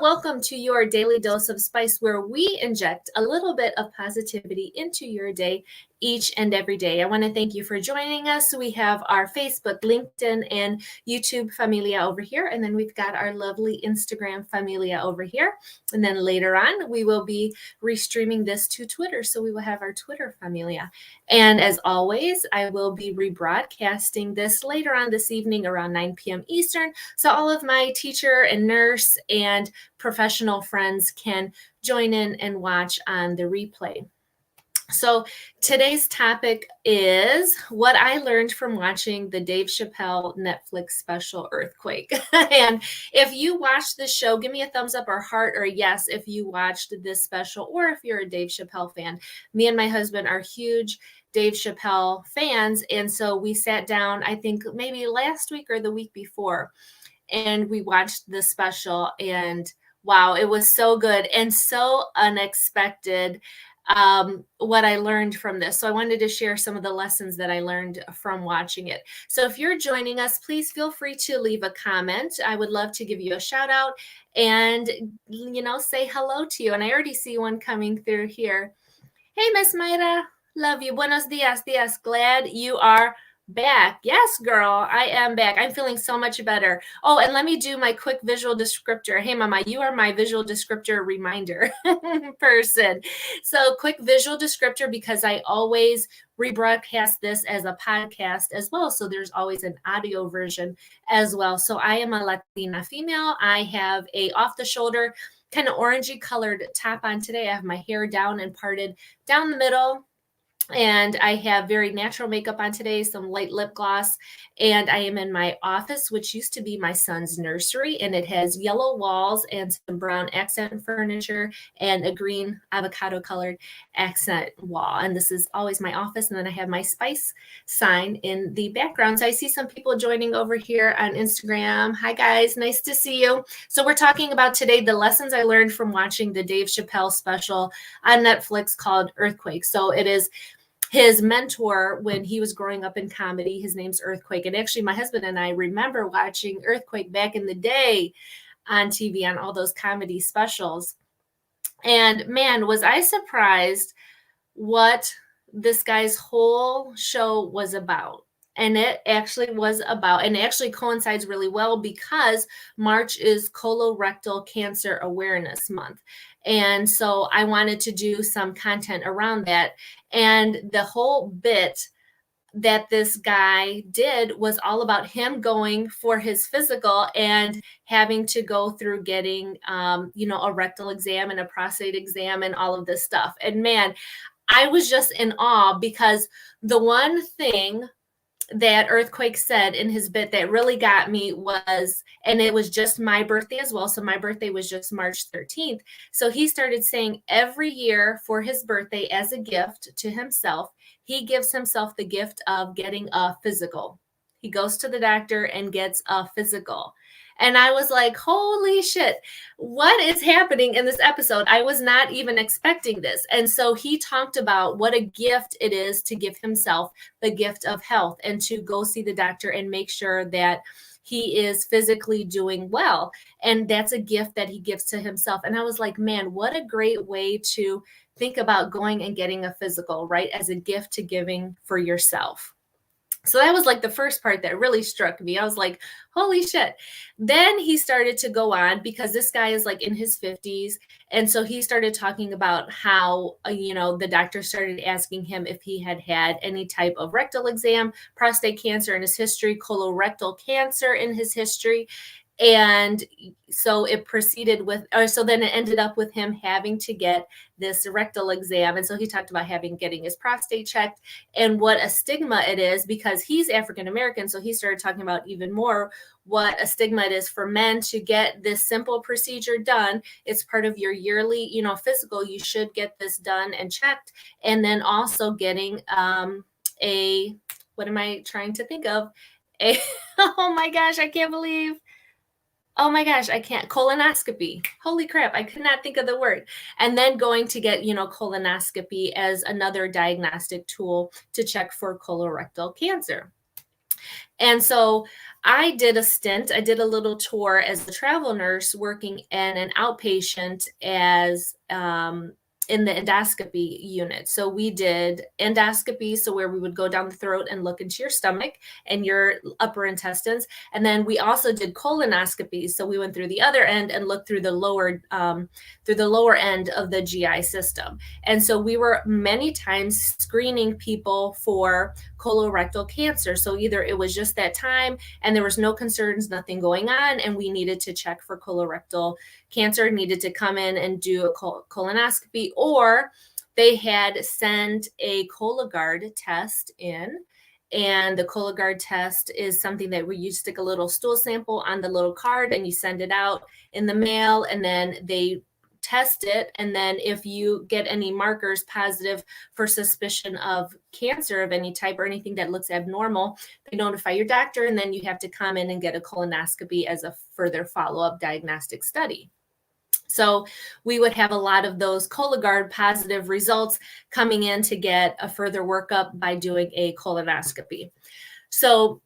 welcome to your daily dose of spice, where we inject a little bit of positivity into your day each and every day. I want to thank you for joining us. We have our Facebook, LinkedIn, and YouTube familia over here, and then we've got our lovely Instagram familia over here. And then later on, we will be restreaming this to Twitter, so we will have our Twitter familia. And as always, I will be rebroadcasting this later on this evening around 9 p.m. Eastern, so all of my teacher and nurse and professional friends can join in and watch on the replay. So today's topic is what I learned from watching the Dave Chappelle Netflix special Earthquake. And if you watched the show, give me a thumbs up or heart or yes if you watched this special, or if you're a Dave Chappelle fan. Me and my husband are huge Dave Chappelle fans, and so we sat down, I think maybe last week or the week before, and we watched the special, and wow, it was so good and so unexpected. What I learned from this. So I wanted to share some of the lessons that I learned from watching it. So if you're joining us, please feel free to leave a comment. I would love to give you a shout out and, say hello to you. And I already see one coming through here. Hey, Miss Mayra, love you. Buenos dias. Glad you are back. Yes, girl, I am back. I'm feeling so much better. Oh, and let me do my quick visual descriptor. Hey, Mama, you are my visual descriptor reminder person. So quick visual descriptor, because I always rebroadcast this as a podcast as well. So there's always an audio version as well. So I am a Latina female. I have a off the shoulder kind of orangey colored top on today. I have my hair down and parted down the middle. And I have very natural makeup on today, some light lip gloss, and I am in my office, which used to be my son's nursery, and it has yellow walls and some brown accent furniture and a green avocado colored accent wall. And this is always my office. And then I have my spice sign in the background. So I see some people joining over here on Instagram. Hi guys, nice to see you. So we're talking about today the lessons I learned from watching the Dave Chappelle special on Netflix called Earthquake. So it is his mentor when he was growing up in comedy. His name's Earthquake. And actually, my husband and I remember watching Earthquake back in the day on TV on all those comedy specials. And man, was I surprised what this guy's whole show was about. And it actually was about, and it actually coincides really well because March is colorectal cancer awareness month. And so I wanted to do some content around that. And the whole bit that this guy did was all about him going for his physical and having to go through getting, a rectal exam and a prostate exam and all of this stuff. And man, I was just in awe, because the one thing that Earthquake said in his bit that really got me was, and it was just my birthday as well. So my birthday was just March 13th. So he started saying every year for his birthday, as a gift to himself, he gives himself the gift of getting a physical. He goes to the doctor and gets a physical. And I was like, holy shit, what is happening in this episode? I was not even expecting this. And so he talked about what a gift it is to give himself the gift of health and to go see the doctor and make sure that he is physically doing well. And that's a gift that he gives to himself. And I was like, man, what a great way to think about going and getting a physical, right? As a gift to giving for yourself. So that was like the first part that really struck me. I was like, holy shit. Then he started to go on, because this guy is like in his 50s. And so he started talking about how, the doctor started asking him if he had had any type of rectal exam, prostate cancer in his history, colorectal cancer in his history. And so it proceeded with, so then it ended up with him having to get this rectal exam. And so he talked about getting his prostate checked and what a stigma it is, because he's African-American. So he started talking about even more what a stigma it is for men to get this simple procedure done. It's part of your yearly, physical. You should get this done and checked. And then also getting what am I trying to think of? Oh my gosh, I can't believe. Oh my gosh, I can't. Colonoscopy. Holy crap, I could not think of the word. And then going to get, colonoscopy as another diagnostic tool to check for colorectal cancer. And so I did a stint, I did a little tour as a travel nurse working in an outpatient as in the endoscopy unit. So we did endoscopy, so where we would go down the throat and look into your stomach and your upper intestines. And then we also did colonoscopy. So we went through the other end and looked through the lower end of the GI system. And so we were many times screening people for colorectal cancer. So either it was just that time and there was no concerns, nothing going on, and we needed to check for colorectal cancer, needed to come in and do a colonoscopy, or they had sent a Cologuard test in. And the Cologuard test is something that where you stick a little stool sample on the little card and you send it out in the mail, and then they test it. And then if you get any markers positive for suspicion of cancer of any type or anything that looks abnormal, they notify your doctor, and then you have to come in and get a colonoscopy as a further follow-up diagnostic study. So we would have a lot of those Cologuard positive results coming in to get a further workup by doing a colonoscopy. So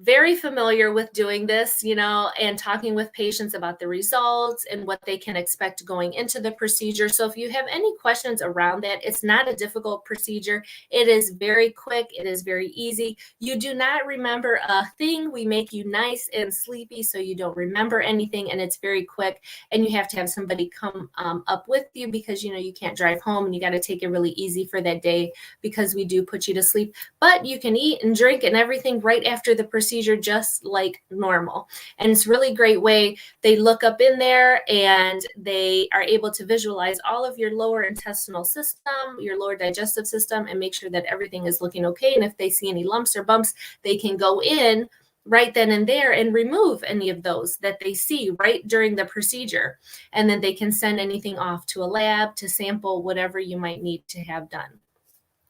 very familiar with doing this, and talking with patients about the results and what they can expect going into the procedure. So if you have any questions around that, it's not a difficult procedure. It is very quick. It is very easy. You do not remember a thing. We make you nice and sleepy so you don't remember anything, and it's very quick. And you have to have somebody come up with you because, you can't drive home, and you got to take it really easy for that day because we do put you to sleep. But you can eat and drink and everything right after the procedure just like normal. And it's really great way. They look up in there and they are able to visualize all of your lower intestinal system, your lower digestive system, and make sure that everything is looking okay. And if they see any lumps or bumps, they can go in right then and there and remove any of those that they see right during the procedure. And then they can send anything off to a lab to sample whatever you might need to have done.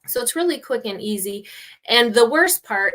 So it's really quick and easy. And the worst part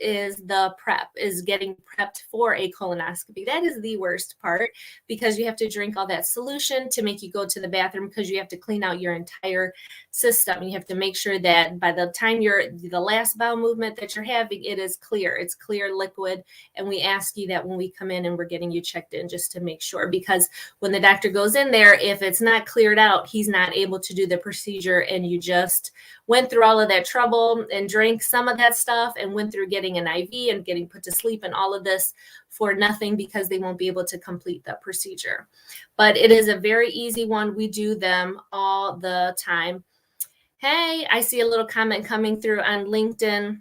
is the prep, is getting prepped for a colonoscopy. That is the worst part because you have to drink all that solution to make you go to the bathroom because you have to clean out your entire system. You have to make sure that by the time the last bowel movement that you're having, it is clear. It's clear liquid. And we ask you that when we come in and we're getting you checked in just to make sure, because when the doctor goes in there, if it's not cleared out, he's not able to do the procedure, and you just went through all of that trouble and drank some of that stuff and went through getting an IV and getting put to sleep and all of this for nothing because they won't be able to complete the procedure. But it is a very easy one. We do them all the time. Hey, I see a little comment coming through on LinkedIn.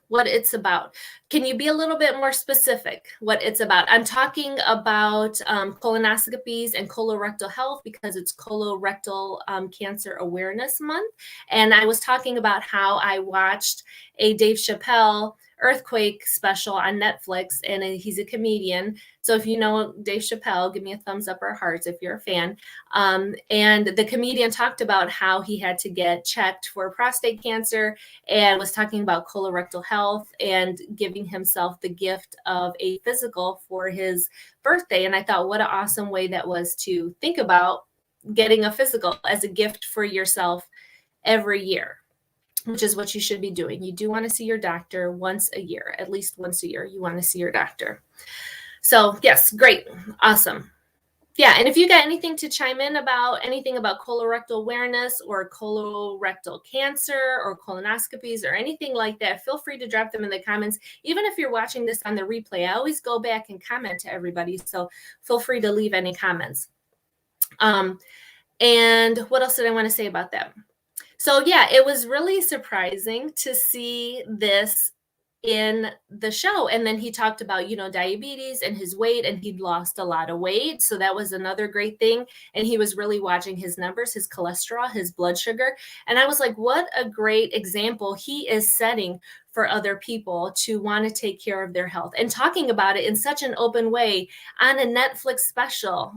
What it's about. Can you be a little bit more specific what it's about? I'm talking about colonoscopies and colorectal health because it's colorectal cancer awareness month. And I was talking about how I watched a Dave Chappelle earthquake special on Netflix, and he's a comedian. So if you know Dave Chappelle, give me a thumbs up or hearts if you're a fan. And the comedian talked about how he had to get checked for prostate cancer and was talking about colorectal health and giving himself the gift of a physical for his birthday. And I thought, what an awesome way that was to think about getting a physical as a gift for yourself every year, which is what you should be doing. You do want to see your doctor once a year, at least once a year. You want to see your doctor. So yes, great. Awesome. Yeah, and if you got anything to chime in about anything about colorectal awareness or colorectal cancer or colonoscopies or anything like that, feel free to drop them in the comments. Even if you're watching this on the replay, I always go back and comment to everybody. So feel free to leave any comments. And what else did I want to say about that? So yeah, it was really surprising to see this in the show. And then he talked about, diabetes and his weight, and he'd lost a lot of weight. So that was another great thing. And he was really watching his numbers, his cholesterol, his blood sugar. And I was like, what a great example he is setting for other people to want to take care of their health, and talking about it in such an open way on a Netflix special,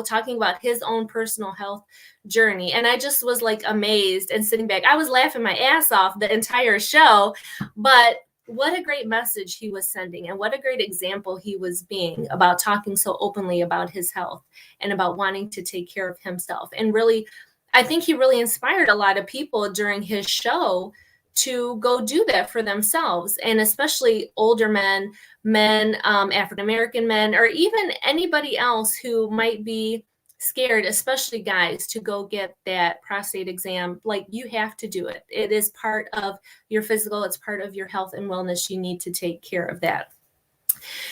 talking about his own personal health journey. And I just was like amazed and sitting back. I was laughing my ass off the entire show, but what a great message he was sending, and what a great example he was being about talking so openly about his health and about wanting to take care of himself. And really, I think he really inspired a lot of people during his show to go do that for themselves, and especially older men, African American men, or even anybody else who might be scared, especially guys, to go get that prostate exam. Like, you have to do it. It is part of your physical, it's part of your health and wellness. You need to take care of that.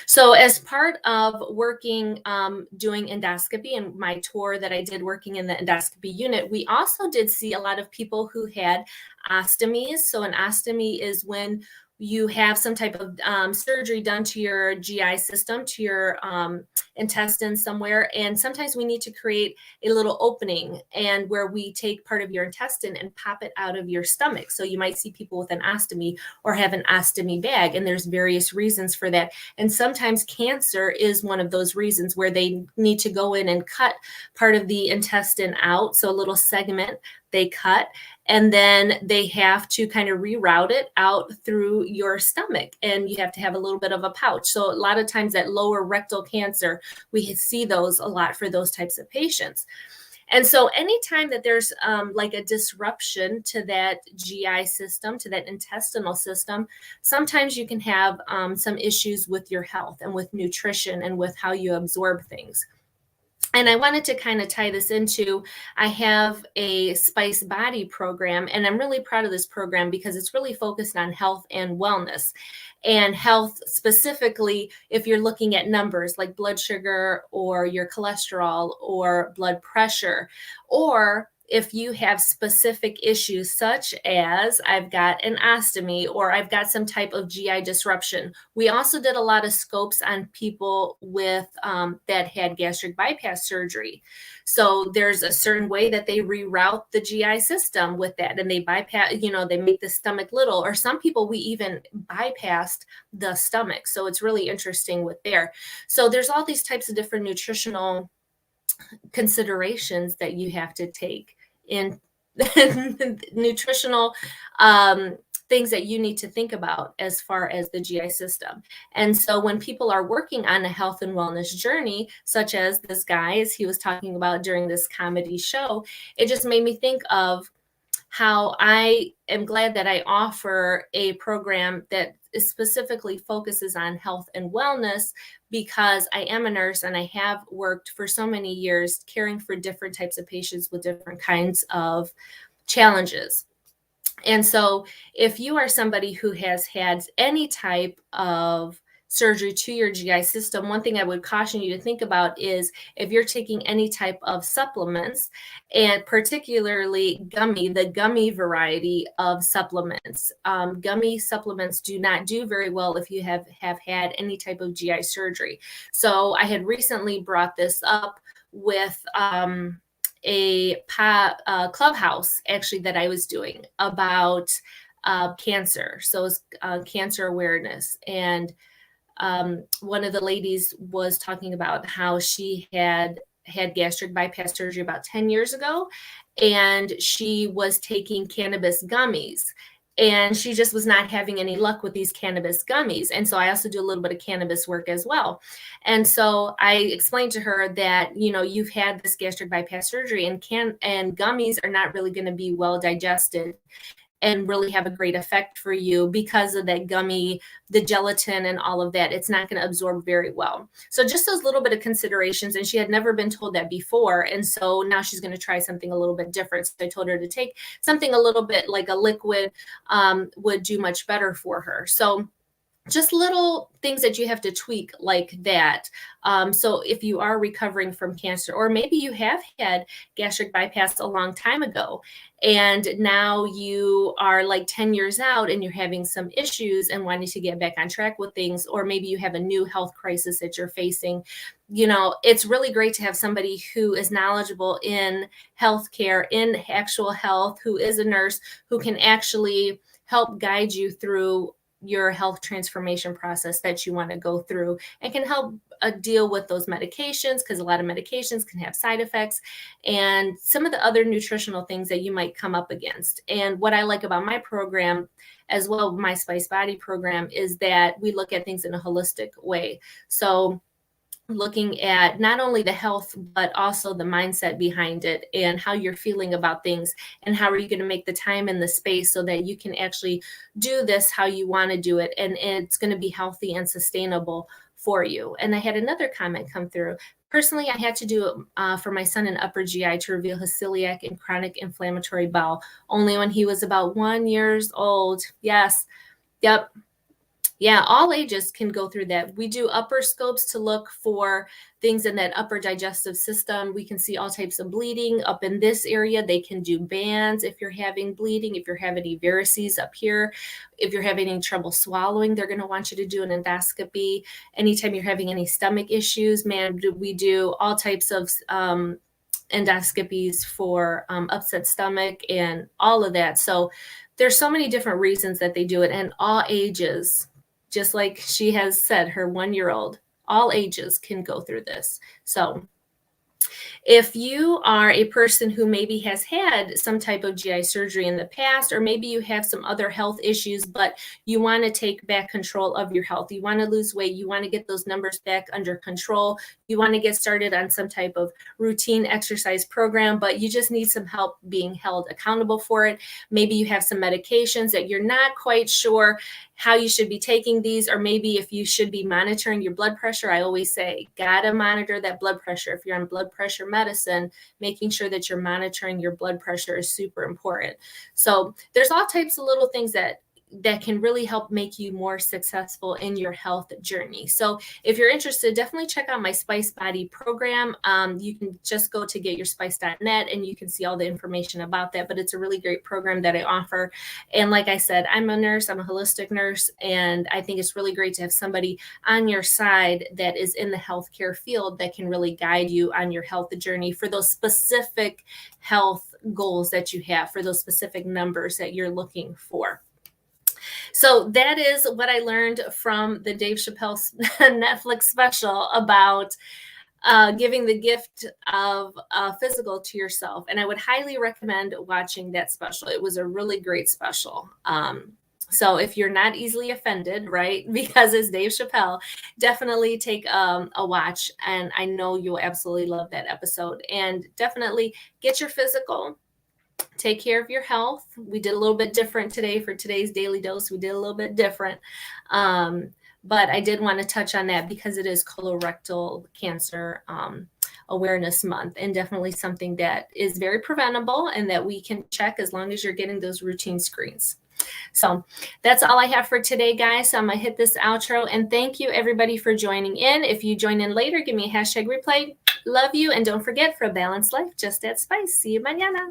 So as part of working, doing endoscopy and my tour that I did working in the endoscopy unit, we also did see a lot of people who had ostomies. So an ostomy is when you have some type of surgery done to your GI system, to your intestines somewhere. And sometimes we need to create a little opening, and where we take part of your intestine and pop it out of your stomach. So you might see people with an ostomy or have an ostomy bag, and there's various reasons for that. And sometimes cancer is one of those reasons, where they need to go in and cut part of the intestine out. So a little segment they cut, and then they have to kind of reroute it out through your stomach, and you have to have a little bit of a pouch. So a lot of times that lower rectal cancer, we see those a lot for those types of patients. And so anytime that there's like a disruption to that GI system, to that intestinal system, sometimes you can have some issues with your health and with nutrition and with how you absorb things. And I wanted to kind of tie this into, I have a Spice Body program, and I'm really proud of this program because it's really focused on health and wellness. And health specifically, if you're looking at numbers like blood sugar or your cholesterol or blood pressure, or if you have specific issues such as I've got an ostomy or I've got some type of GI disruption. We also did a lot of scopes on people with that had gastric bypass surgery. So there's a certain way that they reroute the GI system with that, and they bypass, they make the stomach little, or some people we even bypassed the stomach. So it's really interesting with there. So there's all these types of different nutritional considerations that you have to take in nutritional things that you need to think about as far as the GI system. And so when people are working on a health and wellness journey, such as this guy, as he was talking about during this comedy show, it just made me think of how I am glad that I offer a program that specifically focuses on health and wellness, because I am a nurse and I have worked for so many years caring for different types of patients with different kinds of challenges. And so if you are somebody who has had any type of surgery to your GI system, one thing I would caution you to think about is if you're taking any type of supplements, and particularly the gummy variety of supplements. Gummy supplements do not do very well if you have had any type of GI surgery. So I had recently brought this up with a clubhouse actually that I was doing about cancer. So it's cancer awareness. And one of the ladies was talking about how she had gastric bypass surgery about 10 years ago, and she was taking cannabis gummies, and she just was not having any luck with these cannabis gummies. And so I also do a little bit of cannabis work as well. And so I explained to her that, you've had this gastric bypass surgery, and gummies are not really going to be well digested and really have a great effect for you because of that gummy, the gelatin and all of that. It's not going to absorb very well. So just those little bit of considerations. And she had never been told that before. And so now she's going to try something a little bit different. So I told her to take something a little bit like a liquid would do much better for her. So just little things that you have to tweak like that. So if you are recovering from cancer, or maybe you have had gastric bypass a long time ago, and now you are like 10 years out and you're having some issues and wanting to get back on track with things, or maybe you have a new health crisis that you're facing, it's really great to have somebody who is knowledgeable in healthcare, in actual health, who is a nurse, who can actually help guide you through your health transformation process that you want to go through, and can help deal with those medications, because a lot of medications can have side effects, and some of the other nutritional things that you might come up against. And what I like about my program as well, my Spice Body program, is that we look at things in a holistic way. So looking at not only the health, but also the mindset behind it and how you're feeling about things and how are you going to make the time and the space so that you can actually do this how you want to do it. And it's going to be healthy and sustainable for you. And I had another comment come through. Personally, I had to do it for my son in upper GI to reveal his celiac and chronic inflammatory bowel only when he was about 1 year old. Yes. Yep. Yeah, all ages can go through that. We do upper scopes to look for things in that upper digestive system. We can see all types of bleeding up in this area. They can do bands if you're having bleeding, if you're having any varices up here, if you're having any trouble swallowing, they're going to want you to do an endoscopy. Anytime you're having any stomach issues, man, we do all types of endoscopies for upset stomach and all of that. So there's so many different reasons that they do it, and all ages, just like she has said, her 1 year old, all ages can go through this. So if you are a person who maybe has had some type of GI surgery in the past, or maybe you have some other health issues, but you want to take back control of your health, you want to lose weight, you want to get those numbers back under control, you want to get started on some type of routine exercise program, but you just need some help being held accountable for it. Maybe you have some medications that you're not quite sure how you should be taking these, or maybe if you should be monitoring your blood pressure. I always say, gotta monitor that blood pressure. If you're on blood pressure medicine, making sure that you're monitoring your blood pressure is super important. So there's all types of little things that can really help make you more successful in your health journey. So if you're interested, definitely check out my Spice Body program. You can just go to getyourspice.net and you can see all the information about that, but it's a really great program that I offer. And like I said, I'm a nurse, I'm a holistic nurse, and I think it's really great to have somebody on your side that is in the healthcare field that can really guide you on your health journey for those specific health goals that you have, for those specific numbers that you're looking for. So that is what I learned from the Dave Chappelle Netflix special about giving the gift of physical to yourself. And I would highly recommend watching that special. It was a really great special. So if you're not easily offended, right, because it's Dave Chappelle, definitely take a watch. And I know you'll absolutely love that episode. And definitely get your physical. Take care of your health. We did a little bit different today for today's daily dose. We did a little bit different. But I did want to touch on that because it is colorectal cancer awareness month, and definitely something that is very preventable and that we can check as long as you're getting those routine screens. So that's all I have for today, guys. So I'm going to hit this outro, and thank you everybody for joining in. If you join in later, give me a hashtag replay. Love you. And don't forget, for a balanced life, just add spice. See you mañana.